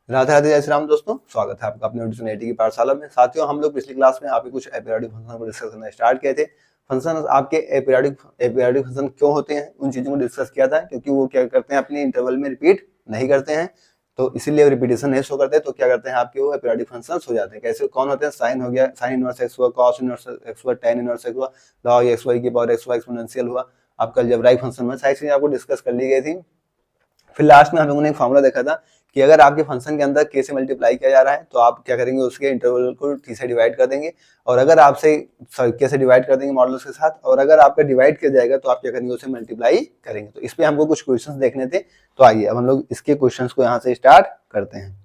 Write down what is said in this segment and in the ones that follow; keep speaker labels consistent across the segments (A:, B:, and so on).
A: राधे राधे, जय श्री राम दोस्तों। स्वागत है आपका अपने ट्यूशन एटी की पाठशाला में। साथियों, हम लोग पिछली क्लास में आपके कुछ एपीरियोडिक फंक्शन को डिस्कस करना स्टार्ट किए थे। फंक्शन आपके एपीरियोडिक फंक्शन क्यों होते हैं, उन चीजों को डिस्कस किया था, क्योंकि वो क्या करते हैं, अपने इंटरवल में रिपीट नहीं करते हैं, तो इसीलिए रिपीटेशन नहीं शो करते। तो क्या करते हैं, आपके वो एपीरियोडिक फंक्शन हो जाते हैं। कैसे कौन होते हैं? साइन हो गया, साइन इनवर्स एक्स हुआ, कॉस इनवर्स एक्स हुआ, tan इनवर्स एक्स हुआ, log एक्स वाई की पावर एक्स वाई एक्सपोनेंशियल हुआ। आपका अलजेब्राइक फंक्शन में सारी चीजें आपको डिस्कस कर ली गई थी। फिर लास्ट में हम लोगों ने एक फार्मूला देखा था कि अगर आपके फंक्शन के अंदर k से मल्टीप्लाई किया जा रहा है तो आप क्या करेंगे, उसके इंटरवल को t से डिवाइड कर देंगे, और अगर आपसे k से डिवाइड कर देंगे मॉडुलस के साथ, और अगर आपका डिवाइड किया जाएगा तो आप क्या करेंगे, उसे मल्टीप्लाई करेंगे। तो इस पे हमको कुछ क्वेश्चंस देखने थे, तो आइए अब हम लोग इसके क्वेश्चंस को यहाँ से स्टार्ट करते हैं।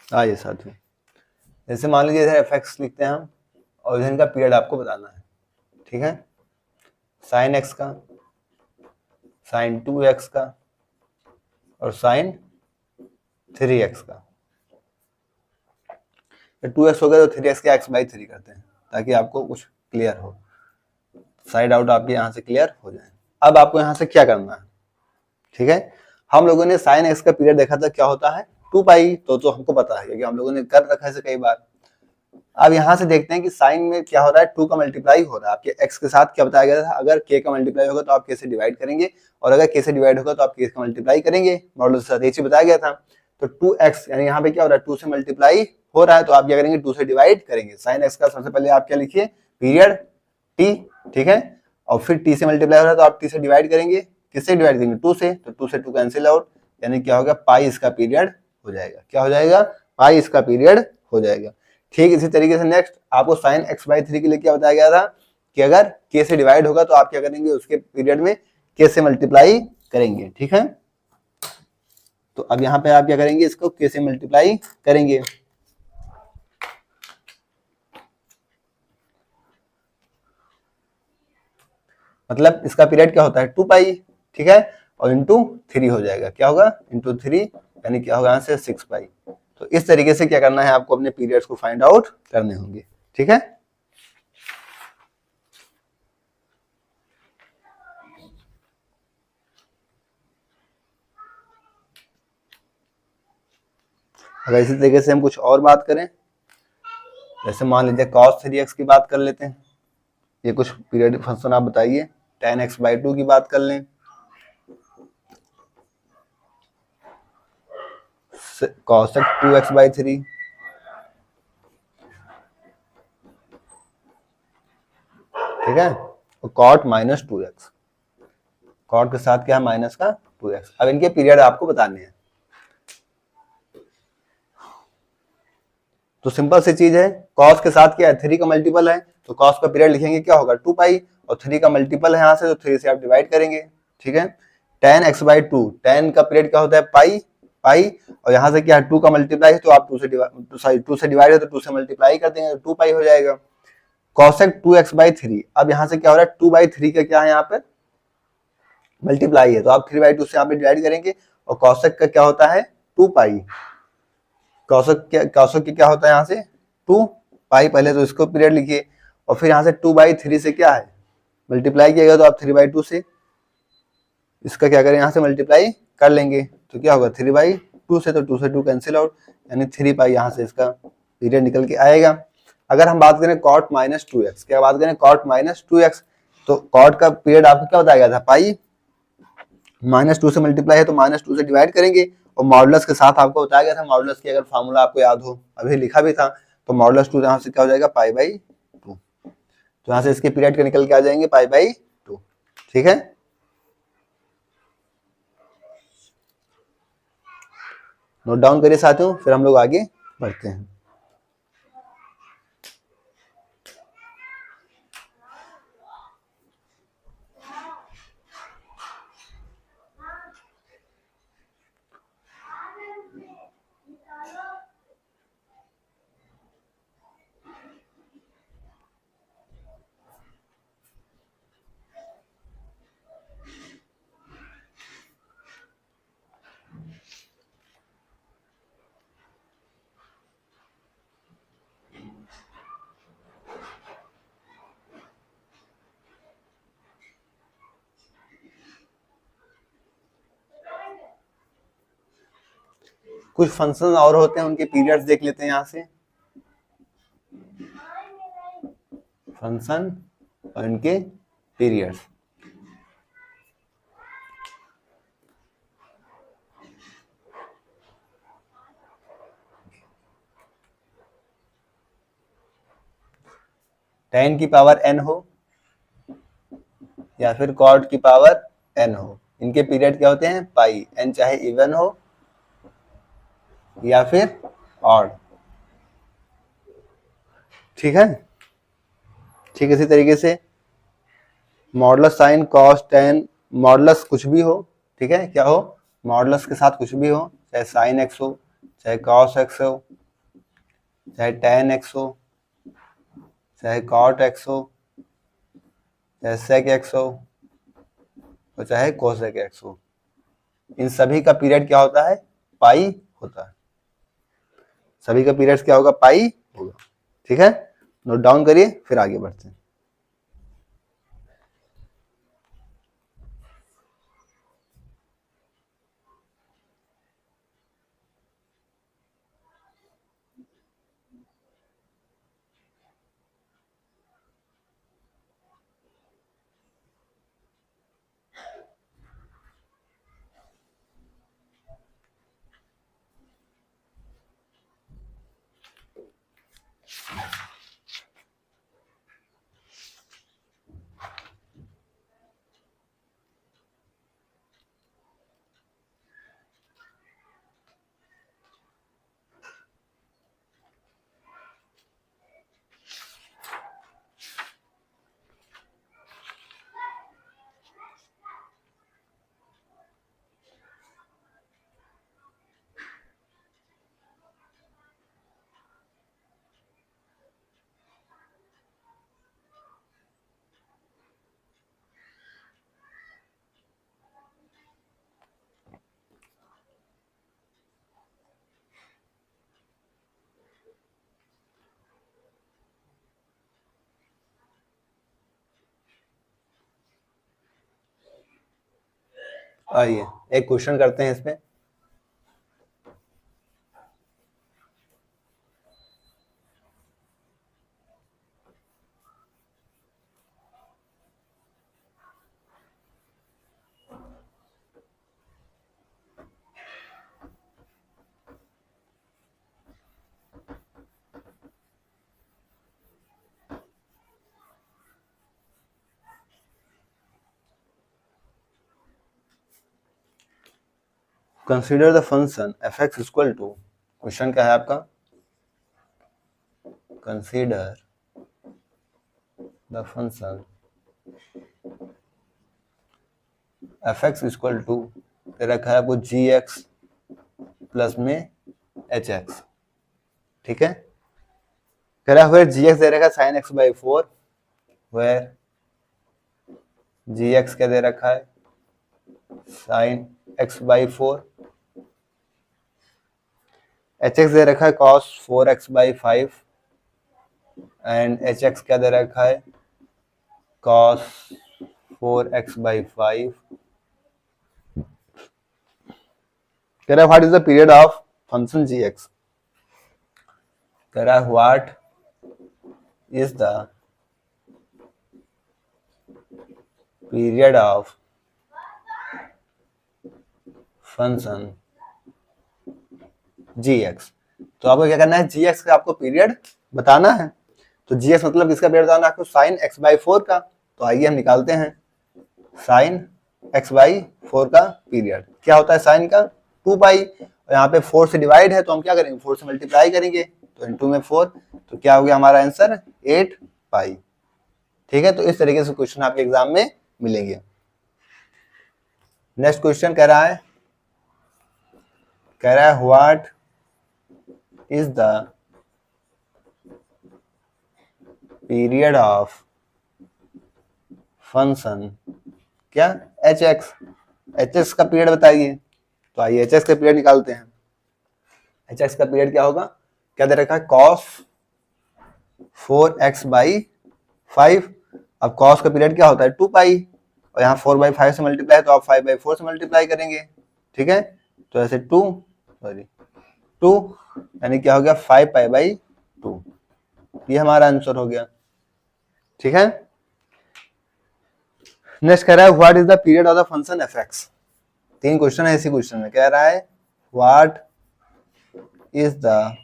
A: आइए साथियों, जैसे मान लीजिए इधर एफ लिखते हैं हम, और इधर इनका पीरियड आपको बताना है। ठीक है, साइन एक्स का, साइन 2x का, और साइन 3x का। 2x हो गया तो 3x का x/3 करते हैं, ताकि आपको कुछ क्लियर हो, साइड आउट आपके यहाँ से क्लियर हो जाए। अब आपको यहाँ से क्या करना है, ठीक है। हम लोगों ने साइन एक्स का पीरियड देखा था, क्या होता है 2 पाई, तो हमको पता है क्योंकि हम लोगों ने कर रखा है इसे कई बार। अब यहाँ से देखते हैं कि साइन में क्या हो रहा है, 2 का मल्टीप्लाई हो रहा है। आपके x के साथ क्या बताया गया था, अगर k का मल्टीप्लाई होगा तो आप k से डिवाइड करेंगे, और अगर k से डिवाइड होगा तो आप k का मल्टीप्लाई करेंगे, मॉडुलस के साथ ये चीज बताया गया था। तो 2x यानी यहाँ पे क्या हो रहा है, 2 से मल्टीप्लाई हो रहा है, तो आप क्या करेंगे, 2 से डिवाइड करेंगे। साइन x का सबसे पहले आप क्या लिखिए, पीरियड t, ठीक है, और फिर t से मल्टीप्लाई हो रहा है तो आप t से डिवाइड करेंगे। किससे डिवाइड करेंगे, 2 से, तो 2 से 2 कैंसिल आउट, यानी क्या होगा, पाई इसका पीरियड हो जाएगा। क्या हो जाएगा, पाई इसका पीरियड हो जाएगा। ठीक इसी तरीके से नेक्स्ट आपको साइन x/3 के लिए क्या बताया गया था कि अगर k से डिवाइड होगा तो आप क्या करेंगे, उसके पीरियड में k से मल्टीप्लाई करेंगे। ठीक है, तो अब यहाँ पे आप क्या करेंगे, इसको k से मल्टीप्लाई करेंगे। मतलब इसका पीरियड क्या होता है 2 पाई, ठीक है, और इंटू 3 हो जाएगा। क्या होगा, इंटू 3, यानी क्या होगा यहाँ से 6 पाई। तो इस तरीके से क्या करना है, आपको अपने पीरियड्स को फाइंड आउट करने होंगे। ठीक है, अगर इसी तरीके से हम कुछ और बात करें, जैसे मान लीजिए cos 3x की बात कर लेते हैं। ये कुछ पीरियडिक फंक्शन आप बताइए। tan x/2 की बात कर लें, cos 2x/3, ठीक है, और cot -2x, cot के साथ क्या है, माइनस का 2x। अब इनके पीरियड आपको बताने हैं। तो सिंपल सी चीज है, cos के साथ क्या है, 3 का मल्टीपल है, तो cos का पीरियड लिखेंगे क्या होगा 2 पाई, और 3 का मल्टीपल है यहाँ से, तो 3 से आप डिवाइड करेंगे। ठीक है, tan x/2, tan का पीरियड क्या होता है, पाई, पाई, और यहाँ से क्या है 2 का मल्टीप्लाई है, तो आप 2 से डिवाइड है तो 2 से मल्टीप्लाई कर देंगे, तो 2 पाई हो जाएगा। cosec 2x/3, अब यहाँ से क्या हो रहा है, 2/3 का क्या है, यहाँ पे मल्टीप्लाई है, तो आप 3/2 से यहाँ पे डिवाइड करेंगे, और cosec का क्या होता है 2 पाई। कौशक की क्या होता है यहाँ से 2 पाई, पहले तो इसको पीरियड लिखिए, और फिर यहाँ से 2/3 से क्या है मल्टीप्लाई किया गया, तो आप 3/2 से इसका क्या करें, यहाँ से मल्टीप्लाई कर लेंगे, तो क्या होगा 3/2 से, तो 2 से 2 कैंसिल आउट, यानी 3 पाई यहाँ से इसका पीरियड निकल के आएगा। अगर हम बात करें cot -2x, क्या बात करें cot -2x, तो cot का पीरियड आपको क्या बताया गया था, पाई, -2 से मल्टीप्लाई है तो -2 से डिवाइड करेंगे, और मॉडुलस के साथ आपको बताया गया था, मॉडुलस की अगर फार्मूला आपको याद हो, अभी लिखा भी था, तो मॉडुलस 2 यहाँ से क्या हो जाएगा, पाई/2, तो यहाँ से इसके पीरियड के निकल के आ जाएंगे पाई/2। ठीक है, नोट डाउन करिए साथियों, फिर हम लोग आगे बढ़ते हैं। कुछ फंक्शन और होते हैं, उनके पीरियड्स देख लेते हैं यहाँ से। फंक्शन और इनके पीरियड्स। tan की पावर n हो या फिर cot की पावर n हो, इनके पीरियड क्या होते हैं? पाई। n चाहे इवन हो या फिर ऑड। ठीक है। ठीक, इसी तरीके से modulus sine cos tan, modulus कुछ भी हो, ठीक है, क्या हो? मॉडुलस के साथ कुछ भी हो, चाहे साइन एक्स हो, चाहे कॉस एक्स हो, चाहे टेन एक्स हो, चाहे कॉट एक्स हो, चाहे सेक एक्स हो और चाहे कोसेक एक्स हो, इन सभी का पीरियड क्या होता है? पाई होता है। सभी का पीरियड क्या होगा? पाई होगा। ठीक है, नोट डाउन करिए, फिर आगे बढ़ते हैं। आइए एक क्वेश्चन करते हैं इसमें। Consider the function f x equal to, question क्या है आपका? Consider the function f x equal to, दे रखा है आपको जी एक्स प्लस में एच एक्स। ठीक है, कह रहा है जी एक्स दे रखा है sine x by 4, where g x क्या दे रखा है? Sine x by 4। H x दे रखा है cos 4x by 5 and h x क्या दे रखा है? Cos 4x by 5। कह रहा है what is the period of function g x. कह रहा है what is the period of function g x. तो आपको क्या करना है? जी एक्स का आपको पीरियड बताना है। तो जी एक्स मतलब किसका पीरियड बताना है आपको? साइन एक्स बाई 4 का। तो आइए हम निकालते हैं साइन एक्स बाई 4 का पीरियड। क्या होता है साइन का? 2 पाई, और यहाँ पे 4 से डिवाइड है तो हम क्या करेंगे? 4 से मल्टीप्लाई करेंगे, तो इनटू में 4, तो क्या हो गया हमारा आंसर? 8 पाई। ठीक है, तो इस तरीके से क्वेश्चन आपके एग्जाम में मिलेंगे। नेक्स्ट क्वेश्चन कह रहा है what is the period of function क्या? H x. एच एक्स का पीरियड बताइए। तो आइए एच एक्स का पीरियड निकालते हैं। एच एक्स का पीरियड क्या होगा? क्या दे रखा है? Cos 4x by 5। अब कॉस का पीरियड क्या होता है? 2 पाई, और यहाँ 4 बाई 5 से मल्टीप्लाई, तो आप 5 बाई 4 से मल्टीप्लाई करेंगे। ठीक है, तो ऐसे 2 सॉरी 2, यानी क्या हो गया 5 पाई बाई 2। ये हमारा आंसर हो गया। ठीक है, नेक्स्ट कह रहा है what is the period of the function f x. 3 question है इसी क्वेश्चन में। कह रहा है what is the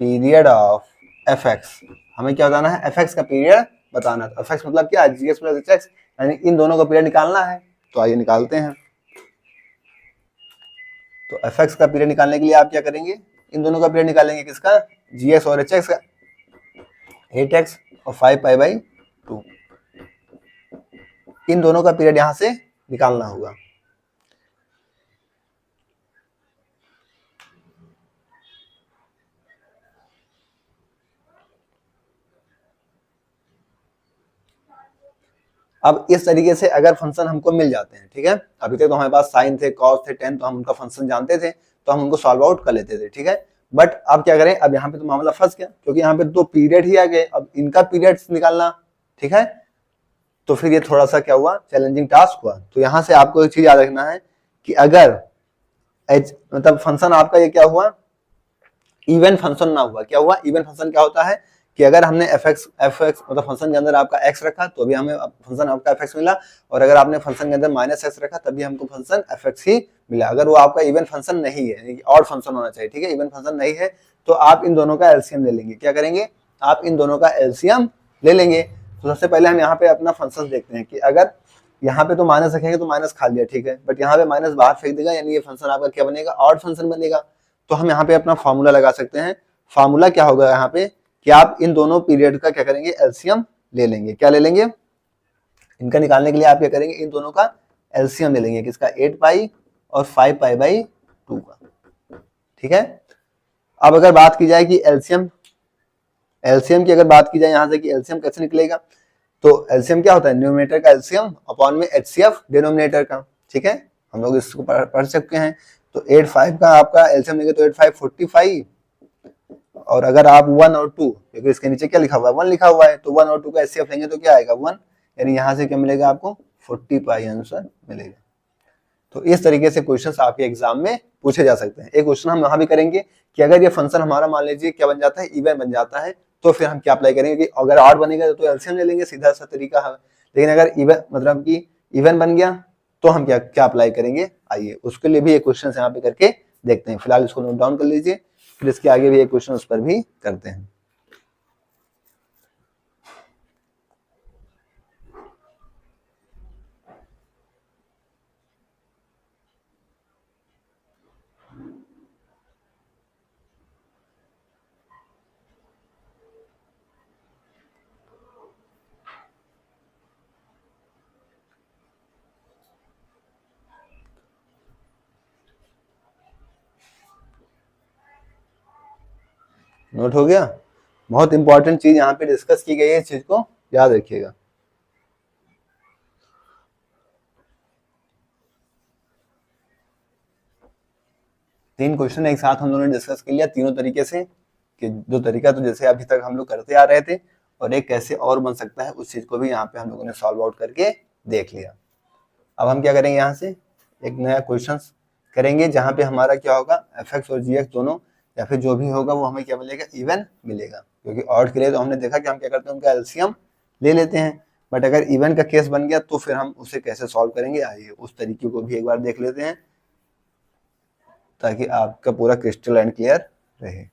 A: period of F x. हमें क्या बताना है, एफ एक्स का पीरियड बताना है। एफ एक्स मतलब क्या, जी एक्स प्लस एच एक्स, यानी इन दोनों का पीरियड निकालना है। तो आइए निकालते हैं। तो एफ एक्स का पीरियड निकालने के लिए आप क्या करेंगे, इन दोनों का पीरियड निकालेंगे, किसका, जी एक्स और एच एक्स का, 8x और 5 पाई बाई 2। इन दोनों का पीरियड यहां से निकालना होगा। अब इस तरीके से अगर फंक्शन हमको मिल जाते हैं, ठीक है, अभी तक तो हमारे पास साइन थे, कॉस थे, टेन, तो हम उनका फंक्शन जानते थे, तो हम उनको सॉल्व आउट कर लेते थे। ठीक है, बट अब क्या करें, अब यहाँ पे तो मामला फंस गया, क्योंकि यहाँ पे 2 पीरियड ही आ गए, अब इनका पीरियड निकालना। ठीक है, तो फिर ये थोड़ा सा क्या हुआ, चैलेंजिंग टास्क हुआ। तो यहाँ से आपको एक चीज याद रखना है कि अगर एच मतलब फंक्शन आपका ये क्या हुआ, इवन फंक्शन ना हुआ, क्या हुआ, इवन फंक्शन क्या होता है कि अगर हमने एफ एक्स मतलब फंक्शन के अंदर आपका एक्स रखा तो भी हमें फंक्शन आपका एफ एक्स मिला, और अगर आपने फंक्शन के अंदर माइनस एक्स रखा तभी हमको फंक्शन एफ एक्स ही मिला। अगर वो आपका इवन फंक्शन नहीं है, ऑड फंक्शन होना चाहिए। ठीक है, इवन फंक्शन नहीं है तो आप इन दोनों का एलसीएम ले लेंगे। क्या करेंगे, आप इन दोनों का एलसीएम ले लेंगे। तो सबसे पहले हम यहाँ पे अपना फंक्शन देखते हैं कि अगर यहाँ पे तो माइनस रखेंगे तो माइनस खा लिया, ठीक है, बट यहाँ पे माइनस बाहर फेंक देगा, यानी ये फंक्शन आपका क्या बनेगा, ऑड फंक्शन बनेगा। तो हम यहाँ पे अपना फॉर्मूला लगा सकते हैं। फॉर्मूला क्या होगा यहाँ पे कि आप इन दोनों पीरियड का क्या करेंगे, एलसीएम ले लेंगे। क्या ले लेंगे, इनका निकालने के लिए आप क्या करेंगे, इन दोनों का एलसीएम ले लेंगे, किसका, 8 पाई और 5 पाई बाई 2 का। ठीक है, अब अगर बात की जाए कि एलसीएम की अगर बात की जाए यहाँ से कि एलसीएम कैसे निकलेगा, तो एलसीएम क्या होता है, न्यूमरेटर का एलसीएम अपॉन में एचसीएफ डिनोमिनेटर का। ठीक है, हम लोग इसको पढ़ सकते हैं। तो 8 5 का आपका एलसीएम लेंगे तो 8 5 45, और अगर आप 1 और 2, क्योंकि इसके नीचे क्या लिखा हुआ है, 1 लिखा हुआ है, तो 1 और 2 का एचसीएफ लेंगे तो क्या आएगा, 1, यानी यहाँ से क्या मिलेगा आपको, 40 पाई आंसर मिलेगा। तो इस तरीके से क्वेश्चंस आपके एग्जाम में पूछे जा सकते हैं। एक क्वेश्चन हम यहाँ भी करेंगे कि अगर ये फंक्शन हमारा मान लीजिए क्या बन जाता है, इवन बन जाता है, तो फिर हम क्या अप्लाई करेंगे कि अगर ऑड बनेगा तो एलसीएम ले लेंगे, सीधा सा तरीका है। लेकिन अगर इवन मतलब कि इवन बन गया तो हम क्या क्या अप्लाई करेंगे, आइए उसके लिए भी एक क्वेश्चन यहाँ पे करके देखते हैं। फिलहाल इसको नोट डाउन कर लीजिए, फिर इसके आगे भी एक क्वेश्चन उस पर भी करते हैं। नोट हो गया, बहुत इंपॉर्टेंट चीज यहाँ पे डिस्कस की गई है, इस चीज को याद रखिएगा। तीन क्वेश्चन एक साथ हम लोगों ने डिस्कस कर लिया तीनों तरीके से, कि दो तरीका तो जैसे अभी तक हम लोग करते आ रहे थे, और एक कैसे और बन सकता है उस चीज को भी यहाँ पे हम लोगों ने सॉल्व आउट करके देख लिया। अब हम क्या करेंगे, यहाँ से एक नया क्वेश्चन करेंगे जहाँ पे हमारा क्या होगा, एफ एक्स और जी एक्स दोनों या फिर जो भी होगा वो हमें क्या मिलेगा, इवन मिलेगा। क्योंकि ऑड के लिए तो हमने देखा कि हम क्या करते हैं, उनका एलसीएम ले लेते हैं, बट अगर इवन का केस बन गया तो फिर हम उसे कैसे सॉल्व करेंगे, आइए उस तरीके को भी एक बार देख लेते हैं, ताकि आपका पूरा क्रिस्टल एंड क्लियर रहे।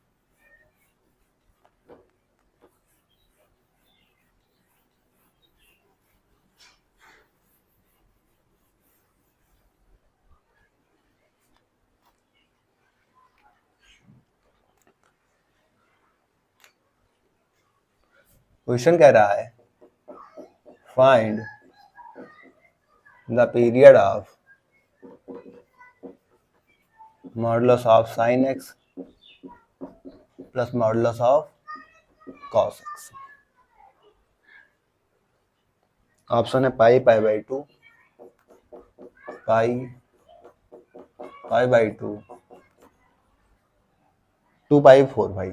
A: क्वेश्चन कह रहा है find the period of modulus of sine x plus modulus of cos x. Option है पाई pi by 2, pi pi by 2, 2 पाई 4 पाई।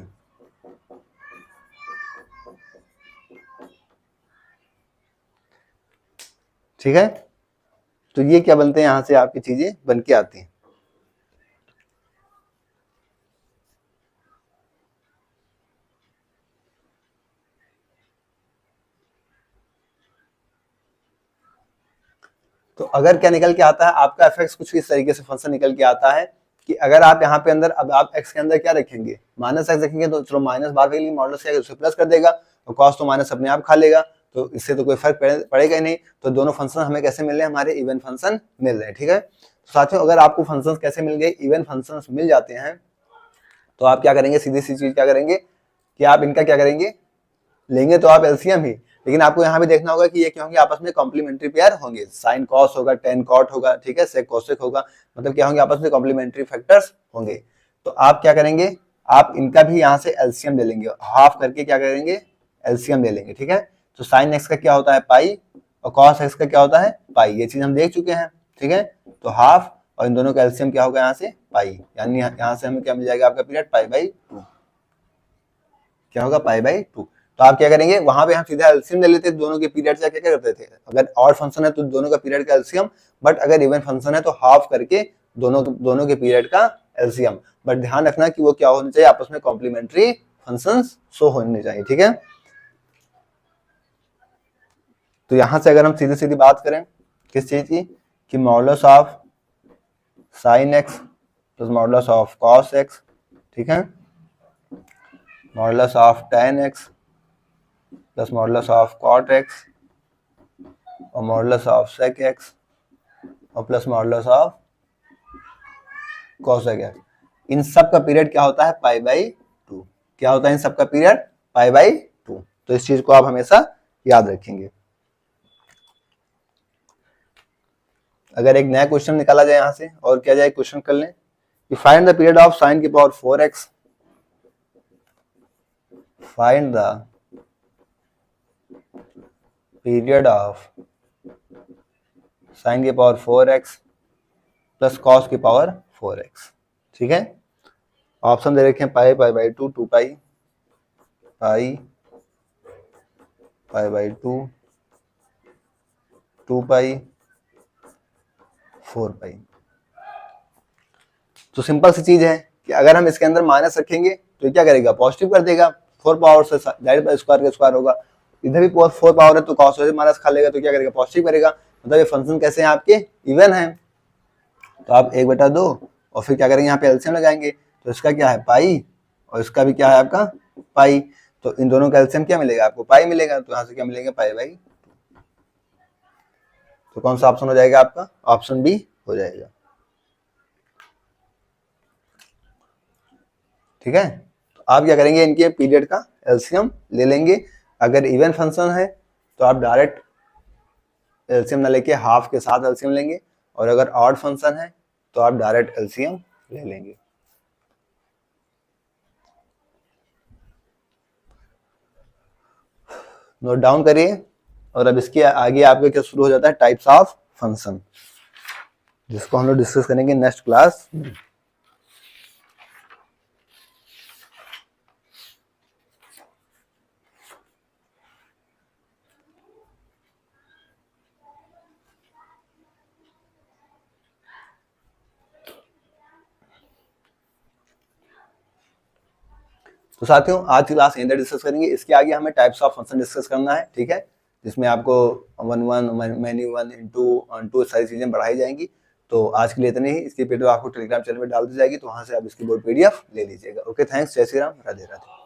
A: ठीक है, तो ये क्या बनते हैं, यहां से आपकी चीजें बन के आती हैं। तो अगर क्या निकल के आता है आपका एफ कुछ इस तरीके से फंक्शन निकल के आता है कि अगर आप यहाँ पे अंदर अब आप x के अंदर क्या रखेंगे, माइनस एक्स रखेंगे, तो चलो माइनस बाहर के लिए मॉडुलस क्या उसे प्लस कर देगा, तो कॉस तो माइनस अपने आप खा लेगा, तो इससे तो कोई फर्क पड़ेगा ही नहीं। तो दोनों फंक्शन हमें कैसे मिल रहे हैं, हमारे इवन फंक्शन मिल रहे हैं। ठीक है, तो साथियों अगर आपको फंक्शन कैसे मिल गए, इवन फंक्शन मिल जाते हैं, तो आप क्या करेंगे, सीधी सी चीज क्या करेंगे कि आप इनका क्या करेंगे, लेंगे तो आप एलसीएम ही, लेकिन आपको यहाँ भी देखना होगा कि ये क्या होंगे, आपस में कॉम्प्लीमेंट्री पेयर होंगे, साइन कॉस होगा, टेन कॉट होगा, ठीक है, सेक कोसेक होगा, मतलब क्या होंगे, आपस में कॉम्प्लीमेंट्री फैक्टर्स होंगे। तो आप क्या करेंगे, आप इनका भी यहाँ से एलसीएम ले लेंगे, हाफ करके क्या करेंगे, एलसीएम ले लेंगे। ठीक है, तो साइन एक्स का क्या होता है पाई, और कॉस एक्स का क्या होता है पाई, ये चीज हम देख चुके हैं। ठीक है, तो हाफ और इन दोनों का एलसीएम क्या होगा यहाँ से पाई, यानी यहाँ से हमें क्या मिल जाएगा, आपका पीरियड पाई बाई 2, क्या होगा पाई बाई 2। तो आप क्या करेंगे, वहां पे हम सीधा एलसीएम ले लेते थे दोनों के पीरियड से, क्या करते थे, अगर ऑड फंक्शन है तो दोनों का पीरियड का एलसीएम, बट अगर इवन फंक्शन है तो हाफ करके दोनों के पीरियड का एलसीएम। बट ध्यान रखना कि वो क्या होने चाहिए, आपस में कॉम्प्लीमेंट्री फंक्शंस शो होने चाहिए। ठीक है, तो यहां से अगर हम सीधी सीधी बात करें किस चीज की, कि modulus of sine x plus modulus of cos x, ठीक है, modulus of tan x plus modulus of cot x और मॉडुलस ऑफ सेक एक्स और plus modulus of cosec x, इन सब का पीरियड क्या होता है पाई बाई 2। क्या होता है इन सब का पीरियड पाई बाई 2। तो इस चीज को आप हमेशा याद रखेंगे। अगर एक नया क्वेश्चन निकाला जाए यहां से और क्या जाए, क्वेश्चन कर लें कि find the period of sine की power 4x, find the period of sine की पावर 4x प्लस कॉस की पावर 4x। ठीक है, ऑप्शन दे रखे हैं पाई pi by 2, 2 pi, pi pi by 2, 2 पाई, 4 पाई। तो सिंपल सी चीज है कि अगर हम इसके अंदर माइनस रखेंगे तो क्या करेगा, पॉजिटिव कर देगा, 4 पावर से डायरेक्ट बाई स्क्वायर का स्क्वायर होगा, इधर भी 4 पावर है तो कॉस माइनस खा लेगा, तो क्या करेगा पॉजिटिव करेगा, मतलब ये फंक्शन कैसे हैं आपके इवन है। तो आप 1/2 और फिर क्या करेंगे, यहाँ पे एलसीएम लगाएंगे, तो इसका क्या है पाई और इसका भी क्या है आपका पाई, तो इन दोनों का एलसीएम क्या मिलेगा आपको पाई मिलेगा, तो यहाँ से क्या मिलेगा पाई बाई 2। तो कौन सा ऑप्शन हो जाएगा आपका, ऑप्शन बी हो जाएगा। ठीक है, तो आप क्या करेंगे, इनके पीरियड का एलसीएम ले लेंगे, अगर इवन फंक्शन है तो आप डायरेक्ट एलसीएम ना लेके हाफ के साथ एलसीएम लेंगे, और अगर ऑड फंक्शन है तो आप डायरेक्ट एलसीएम ले लेंगे। नोट डाउन करिए, और अब इसके आगे आपके क्या शुरू हो जाता है, टाइप्स ऑफ फंक्शन, जिसको हम लोग डिस्कस करेंगे नेक्स्ट क्लास। तो साथियों आज की क्लास यहीं तक डिस्कस करेंगे, इसके आगे हमें टाइप्स ऑफ फंक्शन डिस्कस करना है। ठीक है, जिसमें आपको 1 1 मैनी 1 into 2 सारी चीजें बढ़ाई जाएंगी। तो आज के लिए इतने ही, इसकी पीडीएफ आपको टेलीग्राम चैनल में डाल दी जाएगी, तो वहां से आप इसकी बोर्ड पीडीएफ ले लीजिएगा। ओके, थैंक्स, जय श्री राम, राधे राधे।